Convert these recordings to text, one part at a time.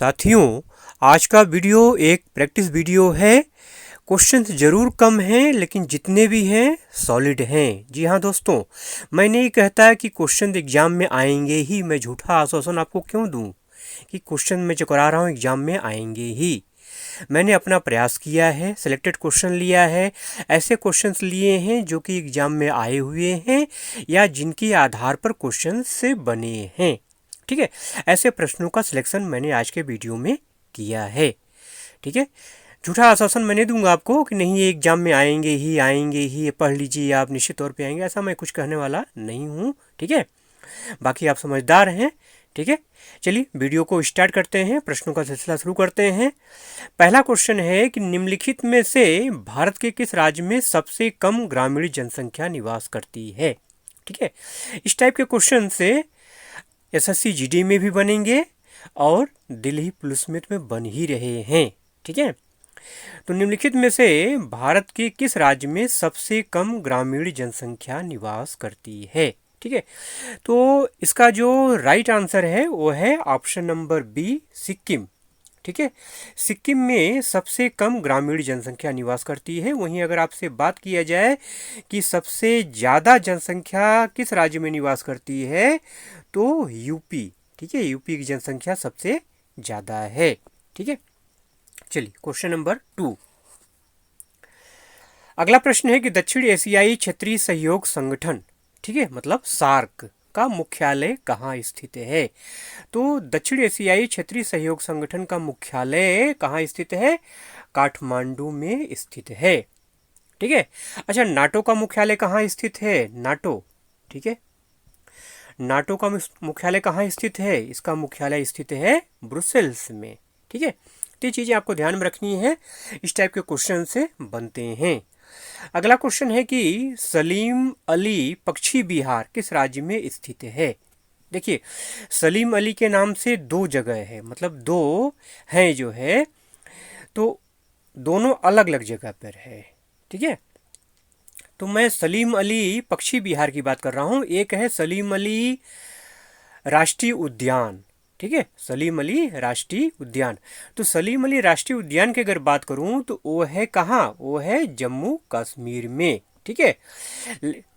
साथियों, आज का वीडियो एक प्रैक्टिस वीडियो है। क्वेश्चंस ज़रूर कम हैं लेकिन जितने भी हैं सॉलिड हैं। जी हाँ दोस्तों, मैं नहीं कहता कि क्वेश्चन एग्ज़ाम में आएंगे ही। मैं झूठा आश्वासन आपको क्यों दूं कि क्वेश्चन मैं जो करा रहा हूँ एग्ज़ाम में आएंगे ही। मैंने अपना प्रयास किया है, सिलेक्टेड क्वेश्चन लिया है, ऐसे क्वेश्चंस लिए हैं जो कि एग्ज़ाम में आए हुए हैं या जिनके आधार पर क्वेश्चन से बने हैं। ठीक है, ऐसे प्रश्नों का सिलेक्शन मैंने आज के वीडियो में किया है। ठीक है, झूठा आश्वासन मैं नहीं दूंगा आपको कि नहीं ये एग्जाम में आएंगे ही, पढ़ लीजिए आप निश्चित तौर पे आएंगे, ऐसा मैं कुछ कहने वाला नहीं हूँ। ठीक है, बाकी आप समझदार हैं। ठीक है, चलिए वीडियो को स्टार्ट करते हैं, प्रश्नों का सिलसिला शुरू करते हैं। पहला क्वेश्चन है कि निम्नलिखित में से भारत के किस राज्य में सबसे कम ग्रामीण जनसंख्या निवास करती है। ठीक है, इस टाइप के क्वेश्चन से एसएससी जीडी में भी बनेंगे और दिल्ली पुलिस में बन ही रहे हैं। ठीक है, तो निम्नलिखित में से भारत के किस राज्य में सबसे कम ग्रामीण जनसंख्या निवास करती है। ठीक है, तो इसका जो राइट आंसर है वो है ऑप्शन नंबर बी, सिक्किम। ठीक है, सिक्किम में सबसे कम ग्रामीण जनसंख्या निवास करती है। वहीं अगर आपसे बात किया जाए कि सबसे ज़्यादा जनसंख्या किस राज्य में निवास करती है तो यूपी। ठीक है, यूपी की जनसंख्या सबसे ज़्यादा है। ठीक है, चलिए क्वेश्चन नंबर 2। अगला प्रश्न है कि दक्षिण एशियाई क्षेत्रीय सहयोग संगठन, ठीक है, मतलब सार्क का मुख्यालय कहाँ स्थित है। तो दक्षिण एशियाई क्षेत्रीय सहयोग संगठन का मुख्यालय कहाँ स्थित है? काठमांडू में स्थित है। ठीक है, अच्छा नाटो का मुख्यालय कहाँ स्थित है? नाटो, ठीक है, नाटो का मुख्यालय कहाँ स्थित है? इसका मुख्यालय स्थित है ब्रुसेल्स में। ठीक है, तो ये चीज़ें आपको ध्यान में रखनी है, इस टाइप के क्वेश्चन से बनते हैं। अगला क्वेश्चन है कि सलीम अली पक्षी विहार किस राज्य में स्थित है। देखिए, सलीम अली के नाम से दो जगह है, मतलब दो हैं जो है, तो दोनों अलग अलग जगह पर है। ठीक है, तो मैं सलीम अली पक्षी विहार की बात कर रहा हूँ। एक है सलीम अली राष्ट्रीय उद्यान। ठीक है, सलीम अली राष्ट्रीय उद्यान। तो सलीम अली राष्ट्रीय उद्यान की अगर बात करूं तो वो है कहाँ? वो है जम्मू कश्मीर में। ठीक है,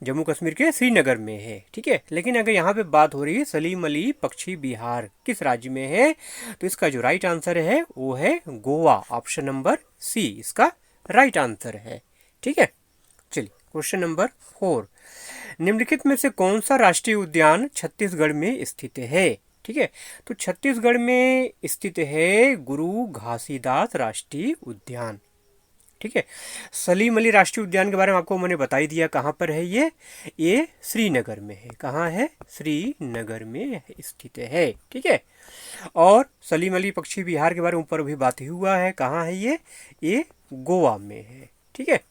जम्मू कश्मीर के श्रीनगर में है। ठीक है, लेकिन अगर यहाँ पे बात हो रही है सलीम अली पक्षी विहार किस राज्य में है, तो इसका जो राइट आंसर है वो है गोवा। ऑप्शन नंबर सी इसका राइट आंसर है। ठीक है, चलिए क्वेश्चन नंबर 4। निम्नलिखित में से कौन सा राष्ट्रीय उद्यान छत्तीसगढ़ में स्थित है। ठीक है, तो छत्तीसगढ़ में स्थित है गुरु घासीदास राष्ट्रीय उद्यान। ठीक है, सलीम अली राष्ट्रीय उद्यान के बारे में आपको मैंने बता ही दिया कहाँ पर है ये श्रीनगर में है। कहाँ है? श्रीनगर में स्थित है। ठीक है, और सलीम अली पक्षी विहार के बारे में ऊपर भी बात ही हुआ है। कहाँ है ये गोवा में है। ठीक है,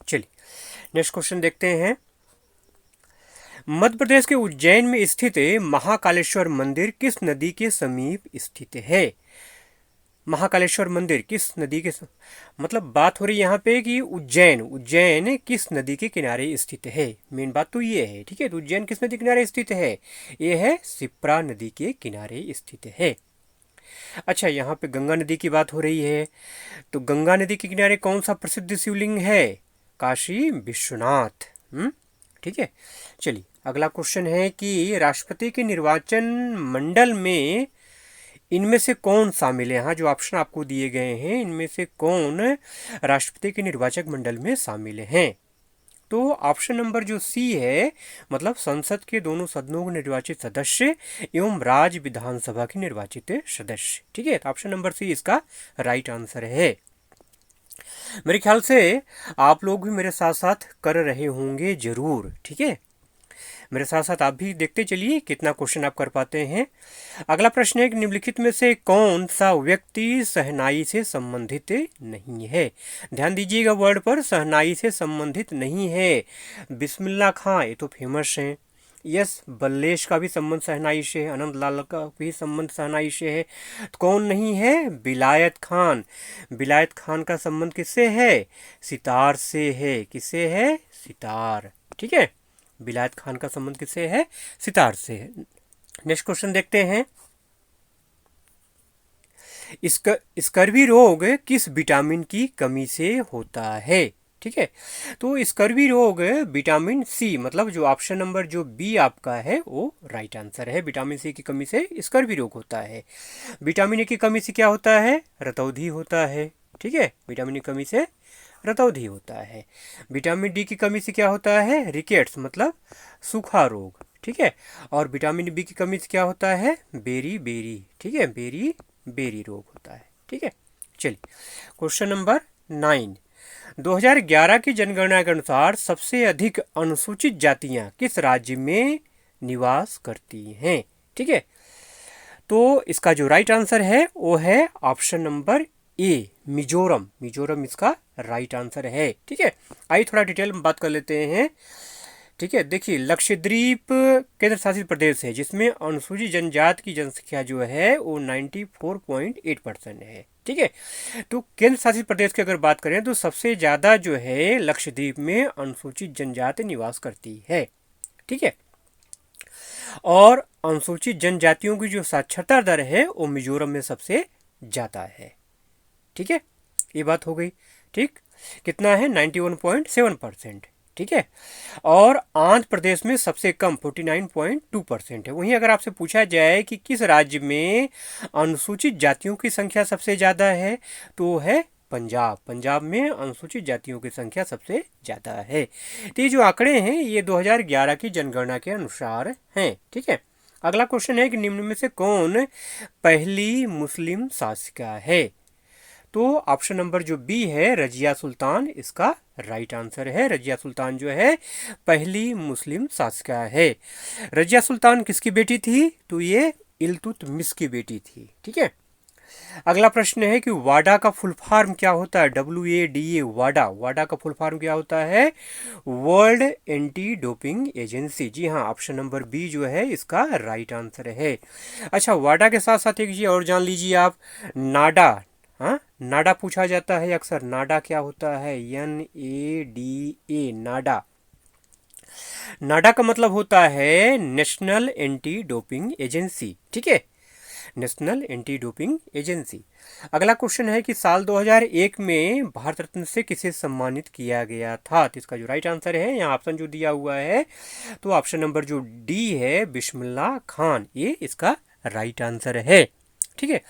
चलिए नेक्स्ट क्वेश्चन देखते हैं। मध्य प्रदेश के उज्जैन में स्थित महाकालेश्वर मंदिर किस नदी के समीप स्थित है। महाकालेश्वर मंदिर किस नदी के मतलब बात हो रही यहाँ पे कि उज्जैन किस नदी के किनारे स्थित है। मेन बात तो ये है। ठीक है, तो उज्जैन किस नदी के किनारे स्थित है? ये है शिप्रा नदी के किनारे स्थित है। अच्छा, यहाँ पे गंगा नदी की बात हो रही है, तो गंगा नदी के किनारे कौन सा प्रसिद्ध शिवलिंग है? काशी विश्वनाथ। ठीक है, चलिए अगला क्वेश्चन है कि राष्ट्रपति के निर्वाचन मंडल में इनमें से कौन शामिल है। यहाँ जो ऑप्शन आपको दिए गए हैं इनमें से कौन राष्ट्रपति के निर्वाचक मंडल में शामिल हैं। तो ऑप्शन नंबर जो सी है, मतलब संसद के दोनों सदनों के निर्वाचित सदस्य एवं राज्य विधानसभा के निर्वाचित सदस्य। ठीक है, तो ऑप्शन नंबर सी इसका राइट आंसर है। मेरे ख्याल से आप लोग भी मेरे साथ साथ कर रहे होंगे जरूर। ठीक है, मेरे साथ साथ आप भी देखते चलिए कितना क्वेश्चन आप कर पाते हैं। अगला प्रश्न है कि निम्नलिखित में से कौन सा व्यक्ति शहनाई से संबंधित नहीं है। ध्यान दीजिएगा वर्ड पर, शहनाई से संबंधित नहीं है। बिस्मिल्लाह खां ये तो फेमस हैं। यस, बल्लेश का भी संबंध शहनाई से है, आनंद लाल का भी संबंध शहनाई से है। तो कौन नहीं है? विलायत खान। विलायत खान का संबंध किससे है? सितार से है। किससे है? सितार। ठीक है, विलायत खान का संबंध किससे है? सितार से है। नेक्स्ट क्वेश्चन देखते हैं। स्कर्वी रोग किस विटामिन की कमी से होता है? ठीक है, तो स्कर्वी रोग विटामिन सी, मतलब जो ऑप्शन नंबर जो बी आपका है वो राइट आंसर है। विटामिन सी की कमी से स्कर्वी रोग होता है। विटामिन ए की कमी से क्या होता है? रतौंधी होता है। ठीक है, विटामिन ए की कमी से रतौंधी होता है। विटामिन डी की कमी से क्या होता है? रिकेट्स, मतलब सूखा रोग। ठीक है, और विटामिन बी की कमी से क्या होता है? Beriberi. ठीक है, बेरी बेरी रोग होता है। ठीक है, चलिए क्वेश्चन नंबर 9। 2011 की जनगणना के अनुसार सबसे अधिक अनुसूचित जातियां किस राज्य में निवास करती हैं? ठीक है, तो इसका जो राइट आंसर है वो है option number A, Mizoram. Mizoram इसका राइट आंसर है। ठीक है, आइए थोड़ा डिटेल में बात कर लेते हैं। ठीक है, देखिए लक्षद्वीप केंद्र शासित प्रदेश है जिसमें अनुसूचित जनजाति की जनसंख्या जो है वो 94.8% है। ठीक है, तो केंद्र शासित प्रदेश की अगर बात करें तो सबसे ज़्यादा जो है लक्षद्वीप में अनुसूचित जनजाति निवास करती है। ठीक है, और अनुसूचित जनजातियों की जो साक्षरता दर है वो मिजोरम में सबसे ज़्यादा है। ठीक है, ये बात हो गई। ठीक, कितना है? 91.7%। ठीक है, और आंध्र प्रदेश में सबसे कम 49.2% है। वहीं अगर आपसे पूछा जाए कि किस राज्य में अनुसूचित जातियों की संख्या सबसे ज़्यादा है तो है पंजाब। पंजाब में अनुसूचित जातियों की संख्या सबसे ज़्यादा है। तो ये जो आंकड़े हैं ये 2011 की जनगणना के अनुसार हैं। ठीक है, अगला क्वेश्चन है कि निम्न में से कौन पहली मुस्लिम शासिका है? तो ऑप्शन नंबर जो बी है रजिया सुल्तान इसका राइट आंसर है। रजिया सुल्तान जो है पहली मुस्लिम शासिका है। रजिया सुल्तान किसकी बेटी थी? तो ये इल्तुतमिश की बेटी थी। ठीक है, अगला प्रश्न है कि वाडा का फुल फॉर्म क्या होता है? WADA, वाडा। वाडा का फुल फॉर्म क्या होता है? World Anti Doping Agency. जी हाँ, ऑप्शन नंबर बी जो है इसका राइट आंसर है। अच्छा, वाडा के साथ साथ एक चीज और जान लीजिए आप, नाडा। हाँ, नाडा पूछा जाता है अक्सर। नाडा क्या होता है? NADA, नाडा। नाडा का मतलब होता है नेशनल एंटी डोपिंग एजेंसी। ठीक है, नेशनल एंटी डोपिंग एजेंसी। अगला क्वेश्चन है कि साल 2001 में भारत रत्न से किसे सम्मानित किया गया था? तो इसका जो राइट आंसर है, यहाँ ऑप्शन जो दिया हुआ है तो ऑप्शन नंबर जो डी है बिस्मिल्लाह खान, ये इसका राइट आंसर है। ठीक है,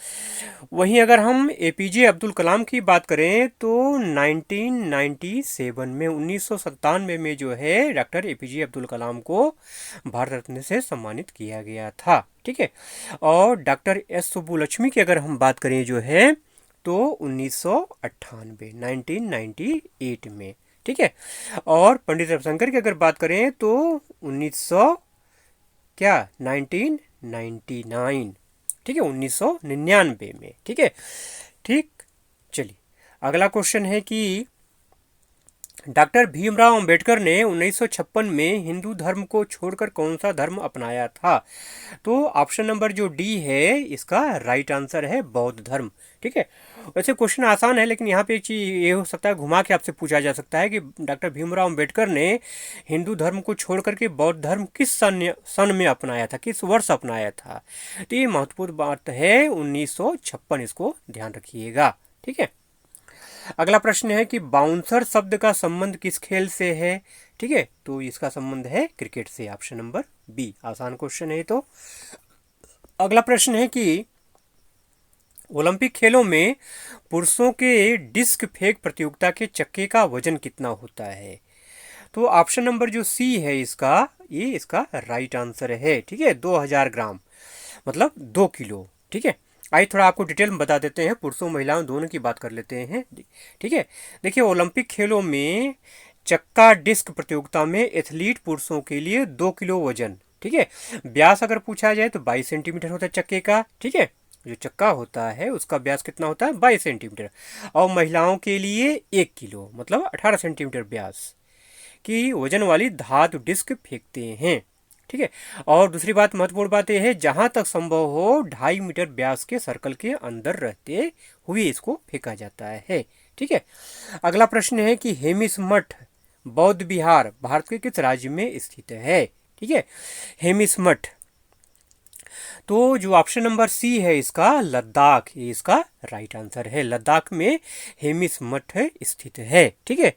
वहीं अगर हम APJ अब्दुल कलाम की बात करें तो 1997 में 1997 में जो है डॉक्टर APJ अब्दुल कलाम को भारत रत्न से सम्मानित किया गया था। ठीक है, और डॉक्टर S सुब्बुलक्ष्मी की अगर हम बात करें जो है तो 1998 1998 में। ठीक है, और पंडित रविशंकर की अगर बात करें तो 1999। ठीक है, 1999 में। ठीक है, ठीक, चलिए अगला क्वेश्चन है कि डॉक्टर भीमराव अंबेडकर ने 1956 में हिंदू धर्म को छोड़कर कौन सा धर्म अपनाया था? तो ऑप्शन नंबर जो डी है इसका राइट आंसर है बौद्ध धर्म। ठीक है, वैसे क्वेश्चन आसान है लेकिन यहाँ पे एक चीज़ ये हो सकता है, घुमा के आपसे पूछा जा सकता है कि डॉक्टर भीमराव अंबेडकर ने हिंदू धर्म को छोड़ करके बौद्ध धर्म किस सन में अपनाया था, किस वर्ष अपनाया था? तो ये महत्वपूर्ण बात है 1956, इसको ध्यान रखिएगा। ठीक है, अगला प्रश्न है कि बाउंसर शब्द का संबंध किस खेल से है? ठीक है, तो इसका संबंध है क्रिकेट से। ऑप्शन नंबर बी, आसान क्वेश्चन है। तो अगला प्रश्न है कि ओलंपिक खेलों में पुरुषों के डिस्क फेंक प्रतियोगिता के चक्के का वजन कितना होता है? तो ऑप्शन नंबर जो सी है इसका, ये इसका राइट आंसर है। ठीक है, 2000 ग्राम, मतलब 2 किलो। ठीक है, आइए थोड़ा आपको डिटेल में बता देते हैं, पुरुषों महिलाओं दोनों की बात कर लेते हैं। ठीक है, देखिए ओलंपिक खेलों में चक्का डिस्क प्रतियोगिता में एथलीट पुरुषों के लिए 2 किलो वजन। ठीक है, व्यास अगर पूछा जाए तो 22 सेंटीमीटर होता है चक्के का। ठीक है, जो चक्का होता है उसका व्यास कितना होता है? 22 सेंटीमीटर। और महिलाओं के लिए 1 किलो, मतलब 18 सेंटीमीटर व्यास की वजन वाली धातु डिस्क फेंकते हैं। ठीक है, और दूसरी बात, महत्वपूर्ण बात यह है जहां तक संभव हो 2.5 मीटर व्यास के सर्कल के अंदर रहते हुए इसको फेंका जाता है। ठीक है, अगला प्रश्न है कि हेमिस मठ बौद्ध विहार भारत के किस राज्य में स्थित है? ठीक है, हेमिस मठ, तो जो ऑप्शन नंबर सी है इसका, लद्दाख, ये इसका राइट आंसर है। लद्दाख में हेमिस मठ स्थित है। ठीक है।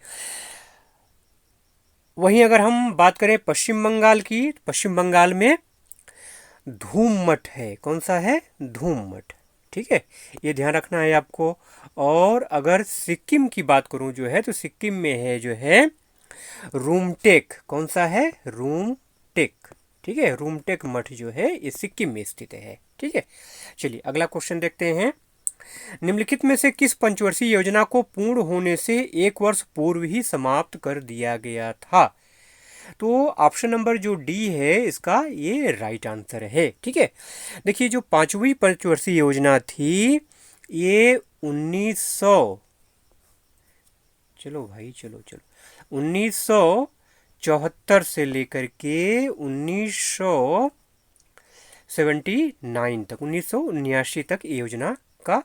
वहीं अगर हम बात करें पश्चिम बंगाल की, तो पश्चिम बंगाल में धूम मठ है। कौन सा है? धूम मठ। ठीक है, ये ध्यान रखना है आपको। और अगर सिक्किम की बात करूं जो है, तो सिक्किम में है जो है रूमटेक। कौन सा है? रूमटेक। ठीक है, रूमटेक मठ जो है ये सिक्किम में स्थित है। ठीक है, चलिए अगला क्वेश्चन देखते हैं। निम्नलिखित में से किस पंचवर्षीय योजना को पूर्ण होने से 1 वर्ष पूर्व ही समाप्त कर दिया गया था? तो ऑप्शन नंबर जो डी है इसका ये राइट आंसर है। ठीक है, देखिए जो 5वीं पंचवर्षीय योजना थी ये 1900, चलो भाई चलो चलो, 1974 से लेकर के 1979 तक, 1979 तक ये योजना का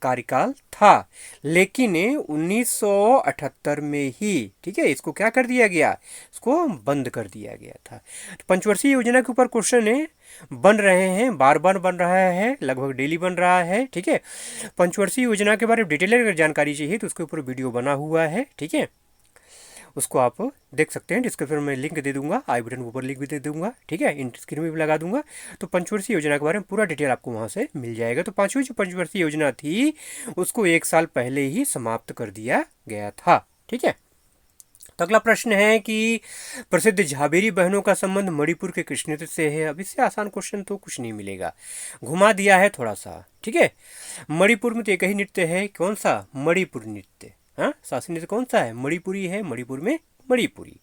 कार्यकाल था। लेकिन 1978 में ही, ठीक है, इसको क्या कर दिया गया? इसको बंद कर दिया गया था। तो पंचवर्षीय योजना के ऊपर क्वेश्चन है बन रहे हैं, बार बार बन रहा है, लगभग डेली बन रहा है। ठीक है, पंचवर्षीय योजना के बारे में डिटेल अगर जानकारी चाहिए तो उसके ऊपर वीडियो बना हुआ है। ठीक है, उसको आप देख सकते हैं, डिस्क्रिप्शन में लिंक दे दूंगा, आई बटन के ऊपर लिंक भी दे दूंगा। ठीक है, इन स्क्रीन में भी लगा दूंगा। तो पंचवर्षीय योजना के बारे में पूरा डिटेल आपको वहां से मिल जाएगा। तो 5वीं जो पंचवर्षीय योजना थी उसको 1 साल पहले ही समाप्त कर दिया गया था। ठीक है, तो अगला प्रश्न है कि प्रसिद्ध झाबेरी बहनों का संबंध मणिपुर के किस नृत्य से है? अब इससे आसान क्वेश्चन तो कुछ नहीं मिलेगा, घुमा दिया है थोड़ा सा। ठीक है, मणिपुर में तो एक ही नृत्य है। कौन सा? मणिपुर नृत्य। हाँ, शास्त्रीय नृत्य कौन सा है? मणिपुरी है। मणिपुर में मणिपुरी,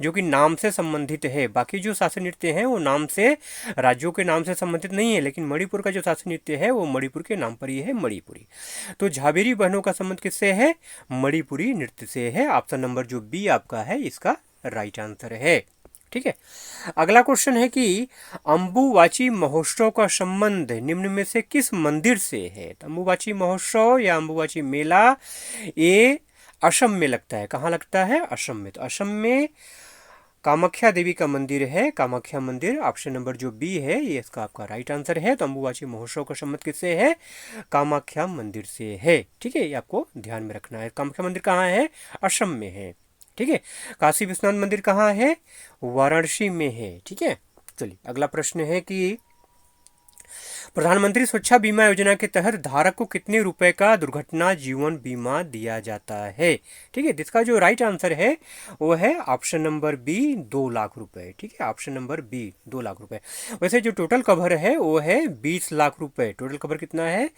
जो कि नाम से संबंधित है। बाकी जो शास्त्रीय नृत्य हैं वो नाम से, राज्यों के नाम से संबंधित नहीं है, लेकिन मणिपुर का जो शास्त्रीय नृत्य है वो मणिपुर के नाम पर ही है, मणिपुरी। तो झाबेरी बहनों का संबंध किससे है? मणिपुरी नृत्य से है। ऑप्शन नंबर जो बी आपका है इसका राइट आंसर है। ठीक है, अगला क्वेश्चन है कि अंबुवाची महोत्सव का संबंध निम्न में से किस मंदिर से है? तो अंबुवाची महोत्सव या अंबुवाची मेला ये असम में लगता है। कहाँ लगता है? असम में। तो असम में कामाख्या देवी का मंदिर है, कामाख्या मंदिर। ऑप्शन नंबर जो बी है ये इसका आपका राइट आंसर है। तो अंबुवाची महोत्सव का संबंध किससे है? कामाख्या मंदिर से है। ठीक है, ये आपको ध्यान में रखना है। कामाख्या मंदिर कहाँ है? असम में है। ठीक है, काशी विश्वनाथ मंदिर कहाँ है? वाराणसी में है। ठीक है, चलिए अगला प्रश्न है कि प्रधानमंत्री सुरक्षा बीमा योजना के तहत धारक को कितने रुपए का दुर्घटना जीवन बीमा दिया जाता है? ठीक है, जिसका जो राइट आंसर है वो है ऑप्शन नंबर बी, 2 लाख रुपए। ठीक है, ऑप्शन नंबर बी, 2 लाख रुपए। वैसे जो टोटल कवर है वो है 20 लाख रुपए। टोटल कवर कितना है?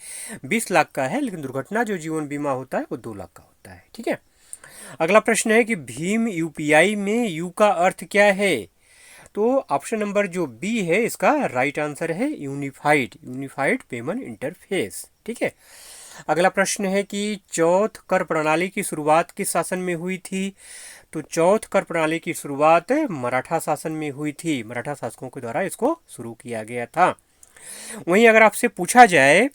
20 लाख का है, लेकिन दुर्घटना जो जीवन बीमा होता है वो 2 लाख का होता है। ठीक है, अगला प्रश्न है कि भीम यूपीआई में यू का अर्थ क्या है? तो ऑप्शन नंबर जो बी है इसका राइट आंसर है यूनिफाइड, यूनिफाइड पेमेंट इंटरफेस। ठीक है, अगला प्रश्न है कि चौथ कर प्रणाली की शुरुआत किस शासन में हुई थी? तो चौथ कर प्रणाली की शुरुआत मराठा शासन में हुई थी। मराठा शासकों के द्वारा इसको शुरू किया गया था। वहीं अगर आपसे पूछा जाए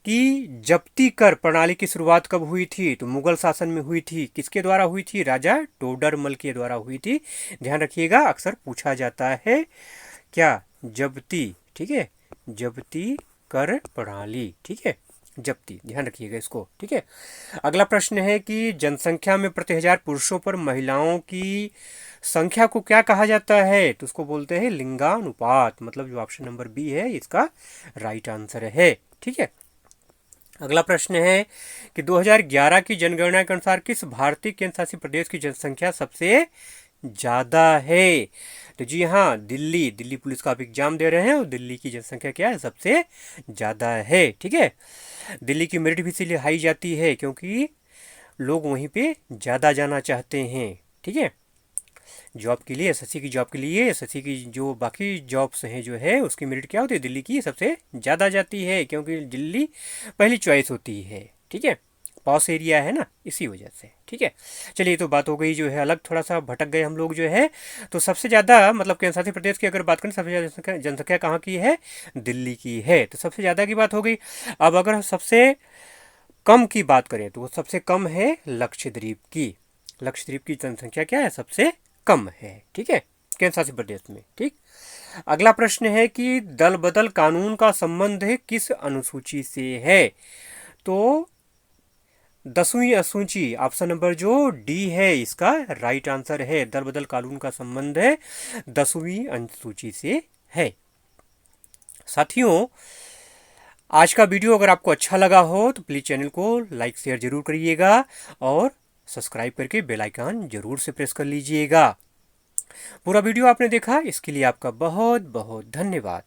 कि जब्ती कर प्रणाली की शुरुआत कब हुई थी? तो मुगल शासन में हुई थी। किसके द्वारा हुई थी? राजा टोडरमल के द्वारा हुई थी। ध्यान रखिएगा, अक्सर पूछा जाता है क्या? जब्ती। ठीक है, जब्ती कर प्रणाली। ठीक है, जब्ती, ध्यान रखिएगा इसको। ठीक है, अगला प्रश्न है कि जनसंख्या में प्रति 1000 पुरुषों पर महिलाओं की संख्या को क्या कहा जाता है? तो उसको बोलते हैं लिंगानुपात। मतलब जो ऑप्शन नंबर बी है इसका राइट आंसर है। ठीक है, अगला प्रश्न है कि 2011 की जनगणना के अनुसार किस भारतीय केंद्र शासित प्रदेश की जनसंख्या सबसे ज्यादा है? तो जी हाँ, दिल्ली। दिल्ली पुलिस का आप एग्जाम दे रहे हैं और दिल्ली की जनसंख्या क्या है? सबसे ज्यादा है। ठीक है, दिल्ली की मेरिट भी इसीलिए हाई जाती है क्योंकि लोग वहीं पे ज्यादा जाना चाहते हैं। ठीक है, जॉब के लिए, एसएससी की जॉब के लिए, एसएससी की जो बाकी जॉब्स हैं जो है उसकी मेरिट क्या होती है? दिल्ली की सबसे ज़्यादा जाती है क्योंकि दिल्ली पहली चॉइस होती है। ठीक है, पॉस एरिया है ना, इसी वजह से। ठीक है, चलिए तो बात हो गई जो है अलग, थोड़ा सा भटक गए हम लोग जो है। तो सबसे ज़्यादा मतलब केंद्र शासित प्रदेश की अगर बात करें, सबसे ज़्यादा जनसंख्या कहाँ की है? दिल्ली की है। तो सबसे ज़्यादा की बात हो गई। अब अगर सबसे कम की बात करें तो वो सबसे कम है लक्षद्वीप की। लक्षद्वीप की जनसंख्या क्या है? सबसे कम है। ठीक है, केंद्र शासित प्रदेश में। ठीक, अगला प्रश्न है कि दल बदल कानून का संबंध किस अनुसूची से है? तो 10वीं अनुसूची, ऑप्शन नंबर जो डी है इसका राइट आंसर है। दल बदल कानून का संबंध है 10वीं अनुसूची से है। साथियों, आज का वीडियो अगर आपको अच्छा लगा हो तो प्लीज़ चैनल को लाइक शेयर जरूर करिएगा और सब्सक्राइब करके बेल आइकन जरूर से प्रेस कर लीजिएगा। पूरा वीडियो आपने देखा, इसके लिए आपका बहुत बहुत धन्यवाद।